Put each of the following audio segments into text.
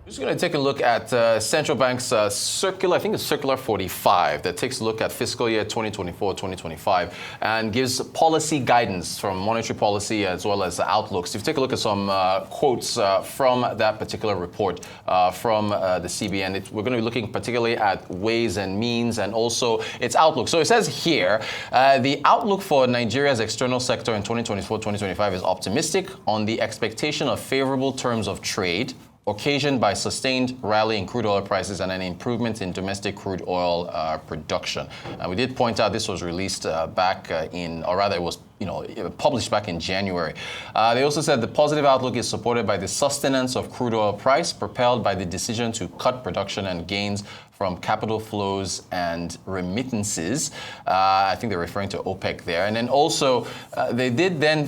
Just going to take a look at central bank's circular, I think it's circular 45, that takes a look at fiscal year 2024-2025 and gives policy guidance from monetary policy as well as outlooks. If you take a look at some quotes from that particular report from the CBN, we're going to be looking particularly at ways and means and also its outlook. So it says here, the outlook for Nigeria's external sector in 2024-2025 is optimistic on the expectation of favorable terms of trade, occasioned by sustained rally in crude oil prices and an improvement in domestic crude oil production. And we did point out this was released back it was published back in January. They also said the positive outlook is supported by the sustenance of crude oil price, propelled by the decision to cut production and gains from capital flows and remittances. I think they're referring to OPEC there. And then also, they did then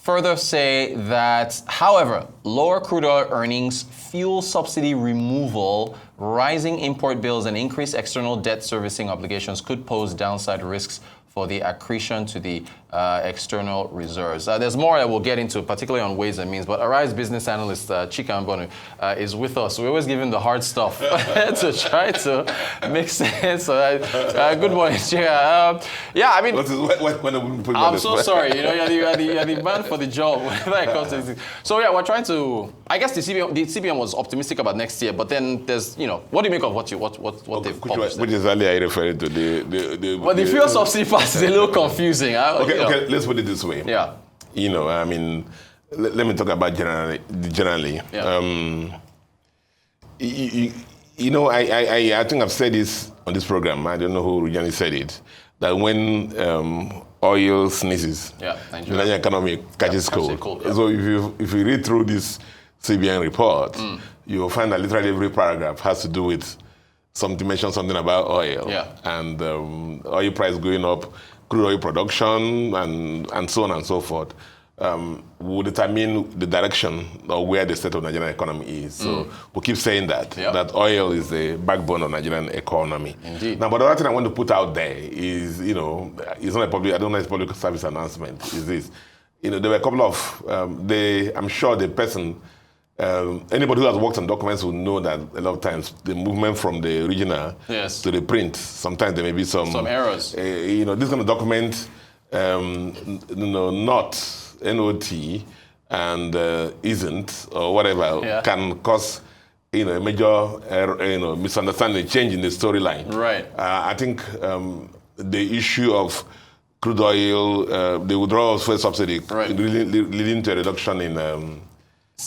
further say that, however, lower crude oil earnings, fuel subsidy removal, rising import bills, and increased external debt servicing obligations could pose downside risks for the accretion to the external reserves. There's more that we'll get into, particularly on ways and means, but Arise business analyst Chika Mbonu is with us. We always give him the hard stuff to try to make sense. Good morning, Chika. I'm so sorry. You're the man for the job whenever it comes to this. So yeah, we're trying to. I guess the CBN was optimistic about next year, but then there's, what do you make of what they've published? Which exactly are you referring to? But the fuel subsidy part is a little confusing. Okay, let's put it this way. Yeah. Let me talk about generally. Yeah. I think I've said this on this program. I don't know who originally said it. That when oil sneezes, the Nigerian economy catches cold. Yeah. So if you read through this CBN report, you will find that literally every paragraph has to do with mention something about oil. Yeah. And oil price going up, crude oil production, and so on and so forth, will determine the direction or where the state of Nigerian economy is. So we keep saying that oil is the backbone of Nigerian economy. Indeed. Now, but the other thing I want to put out there is, it's not I don't know, it's a public service announcement, is this. There were a couple of, I'm sure the person, anybody who has worked on documents will know that a lot of times the movement from the original to the print, sometimes there may be some errors. This kind of document, not NOT and isn't or whatever can cause a major misunderstanding, change in the storyline. Right. I think the issue of crude oil, the withdrawal of fuel subsidy, leading to a reduction in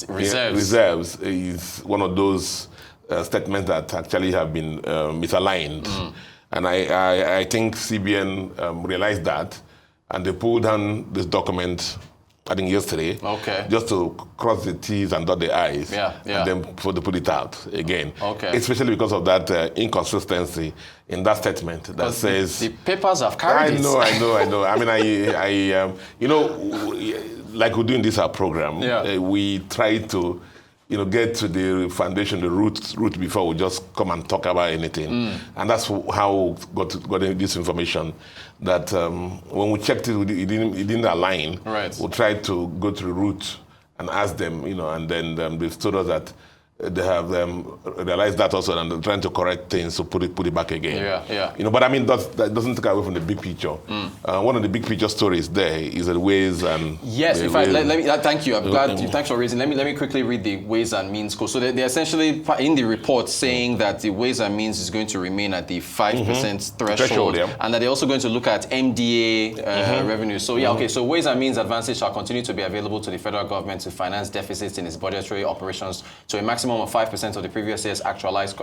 reserves is one of those statements that actually have been misaligned. And I think CBN realized that, and they pulled down this document, I think yesterday, just to cross the T's and dot the I's, and then before they put it out again. Especially because of that inconsistency in that statement that says... The papers have carried it. I know. I mean, like we do in this program, we try to get to the foundation, the root before we just come and talk about anything. And that's how we got this information, that when we checked it, it didn't align. We tried to go to the root and ask them, and then they've told us that they have realized that also, and they're trying to correct things to put it back again. But I mean, that doesn't take away from the big picture. One of the big picture stories there is the ways and... Yes, in fact, let me, thank you. I'm glad thanks for raising. Let me quickly read the ways and means code. So they're essentially in the report saying that the ways and means is going to remain at the 5% threshold, and that they're also going to look at MDA revenue. So so ways and means advances shall continue to be available to the federal government to finance deficits in its budgetary operations to a maximum of 5% of the previous year's actualized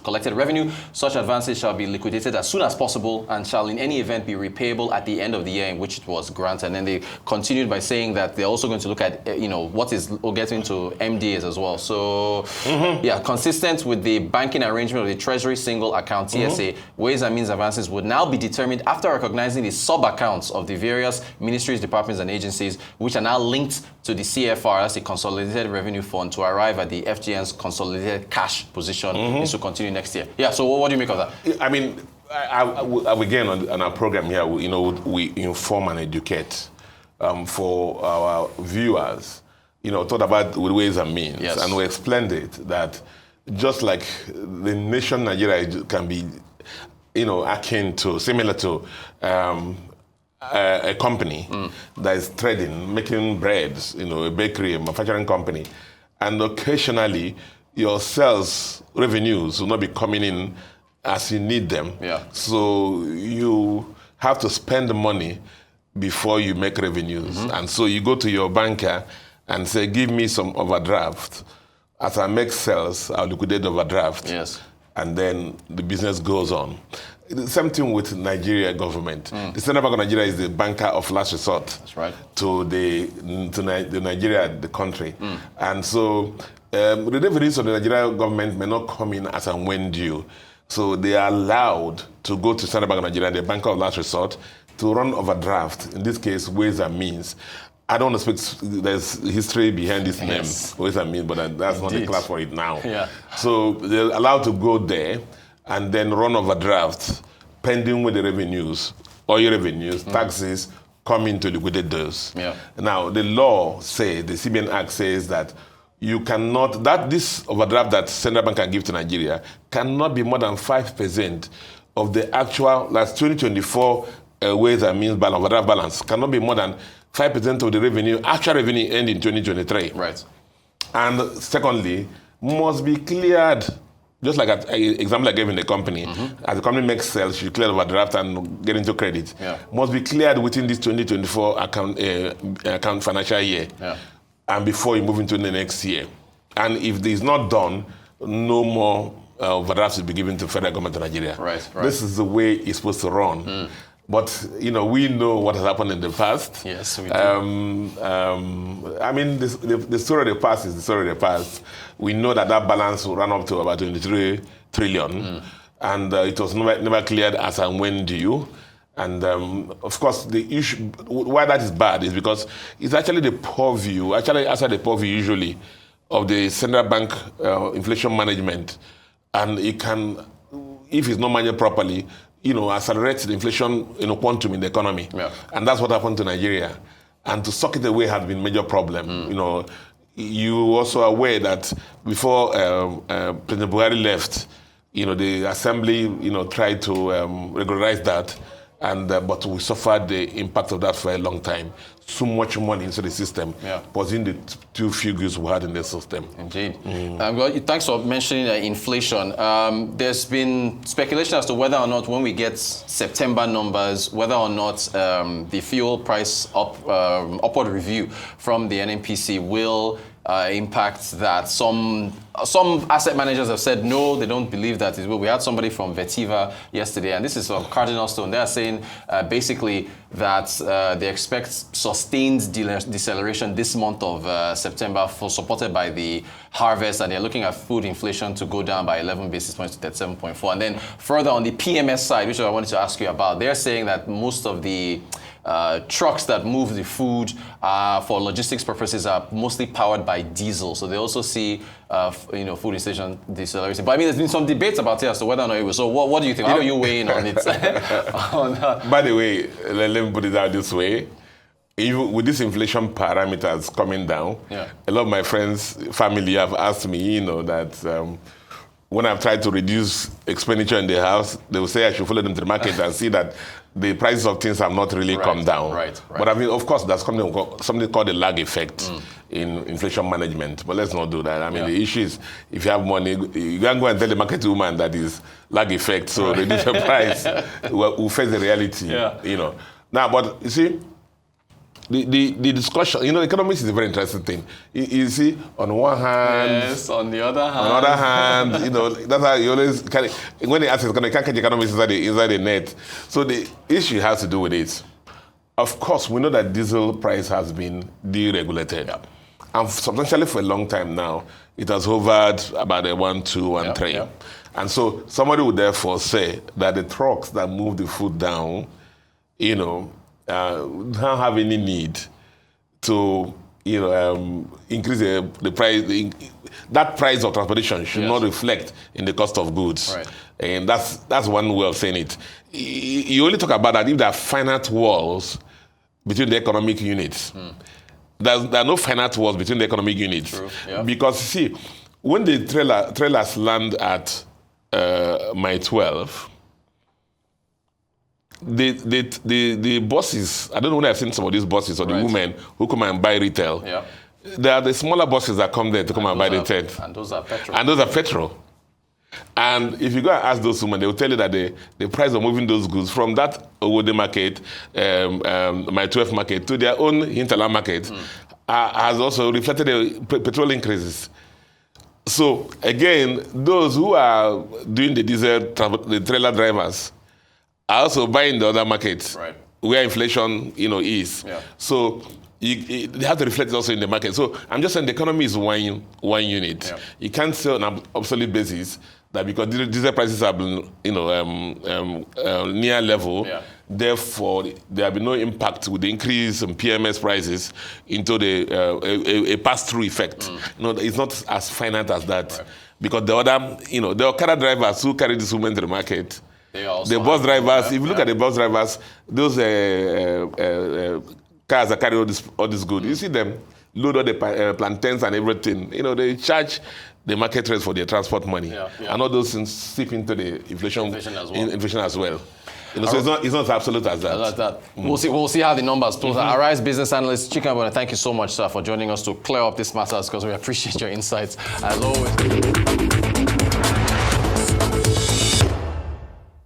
collected revenue. Such advances shall be liquidated as soon as possible and shall in any event be repayable at the end of the year in which it was granted. And then they continued by saying that they're also going to look at, we'll get into MDAs as well. So, consistent with the banking arrangement of the Treasury Single Account, TSA, ways and means advances would now be determined after recognizing the sub-accounts of the various ministries, departments, and agencies, which are now linked to the CFR, that's the Consolidated Revenue Fund, to arrive at the FGN's consolidated cash position is to continue next year. So what do you make of that? I mean, again, on our program here, we inform and educate. for our viewers, thought about ways and means. Yes. And we explained it that just like the nation Nigeria can be, akin to, similar to a company that is trading, making breads, a bakery, a manufacturing company, and occasionally your sales revenues will not be coming in as you need them. Yeah. So you have to spend the money before you make revenues. And so you go to your banker and say, give me some overdraft. As I make sales, I'll liquidate the overdraft. Yes. And then the business goes on. The same thing with Nigeria government. The Central Bank of Nigeria is the banker of last resort. That's right. To the Nigeria, the country. And so the revenues of the Nigeria government may not come in as and when due. So they are allowed to go to Central Bank of Nigeria, the banker of last resort, to run overdraft, in this case, ways and means. I don't want to speak, there's history behind this name, ways and means, but that's not the class for it now. Yeah. So they're allowed to go there and then run overdraft, pending with the revenues, oil revenues, taxes, come in to liquidate those. Yeah. Now, the law says, the CBN Act says that you cannot, that this overdraft that Central Bank can give to Nigeria cannot be more than 5% of the actual, that's 2024 ways and means balance, overdraft balance, cannot be more than 5% of the revenue, actual revenue end in 2023. Right. And secondly, must be cleared, just like an example I gave in the company. As the company makes sales, you clear overdraft and get into credit. Yeah. Must be cleared within this 2024 account financial year. Yeah. And before you move into the next year. And if this is not done, no more overdrafts will be given to federal government of Nigeria. Right. This is the way it's supposed to run. But, we know what has happened in the past. Yes, we do. I mean, the story of the past is the story of the past. We know that balance will run up to about 23 trillion. And it was never cleared as and when due. And of course, the issue, why that is bad is because it's actually the purview, outside the purview usually, of the central bank inflation management. And it can, if it's not managed properly, accelerate the inflation quantum in the economy. Yeah. And that's what happened to Nigeria. And to suck it away has been a major problem. You also are aware that before President Buhari left, the assembly, tried to regularize that. And but we suffered the impact of that for a long time. So much money into the system was in the two figures we had in the system. Indeed. Thanks for mentioning inflation. There's been speculation as to whether or not when we get September numbers, whether or not the fuel price upward review from the NNPC will impact that. Some asset managers have said no, they don't believe that it will. We had somebody from Vetiva yesterday, and this is from Cardinal Stone. They are saying basically that they expect sustained deceleration this month of September, supported by the harvest, and they're looking at food inflation to go down by 11 basis points to 37.4. And then further on the PMS side, which I wanted to ask you about, they're saying that most of the trucks that move the food for logistics purposes are mostly powered by diesel. So they also see, food inflation decelerating. But I mean, there's been some debates about it as to whether or not it was. So what do you think? How are you weighing on it? By the way, let me put it out this way. Even with this inflation parameters coming down, a lot of my friends, family have asked me, that when I've tried to reduce expenditure in the house, they will say I should follow them to the market and see that the prices of things have not really come down. Right. But I mean, of course, there's something called a lag effect in inflation management. But let's not do that. I mean, the issue is if you have money, you can't go and tell the market woman that is lag effect, so reduce the price. We'll face the reality. Now, but you see, the discussion, economics is a very interesting thing. You see, on one hand... Yes, on the other hand... On the other hand, that's how you always... When they ask you can't catch economics inside the net. So the issue has to do with it. Of course, we know that diesel price has been deregulated. And substantially for a long time now, it has hovered about a 1, 2, and 3. And so somebody would therefore say that the trucks that move the food down, don't have any need to, increase the price. That price of transportation should not reflect in the cost of goods. Right. And that's one way of saying it. You only talk about that if there are finite walls between the economic units. There are no finite walls between the economic units. True. Yeah. Because, see, when the trailers land at Mile 12, the bosses, I don't know when I've seen some of these bosses or the women who come and buy retail. Yeah. They are the smaller bosses that come there to come and buy the tent. And those are petrol. And those are petrol. And if you go and ask those women, they will tell you that the price of moving those goods from that Owode market, Mile 12 market, to their own hinterland market has also reflected the petrol increases. So again, those who are doing the diesel, the trailer drivers, are also buying the other markets where inflation, is. Yeah. So they have to reflect it also in the market. So I'm just saying the economy is one unit. Yeah. You can't say on an absolute basis that because diesel prices have been, near level, therefore there will be no impact with the increase in PMS prices into a pass-through effect. It's not as finite as that. Right. Because the other, the Okada drivers who carry this women to the market, the bus drivers, if you look at the bus drivers, those cars that carry all this goods, you see them load all the plantains and everything. They charge the market rates for their transport money. And all those things seep into the inflation as well. So it's not as absolute as that. Like that. We'll see how the numbers play. Arise business analyst Chika Mbonu, thank you so much, sir, for joining us to clear up these matters because we appreciate your insights as always.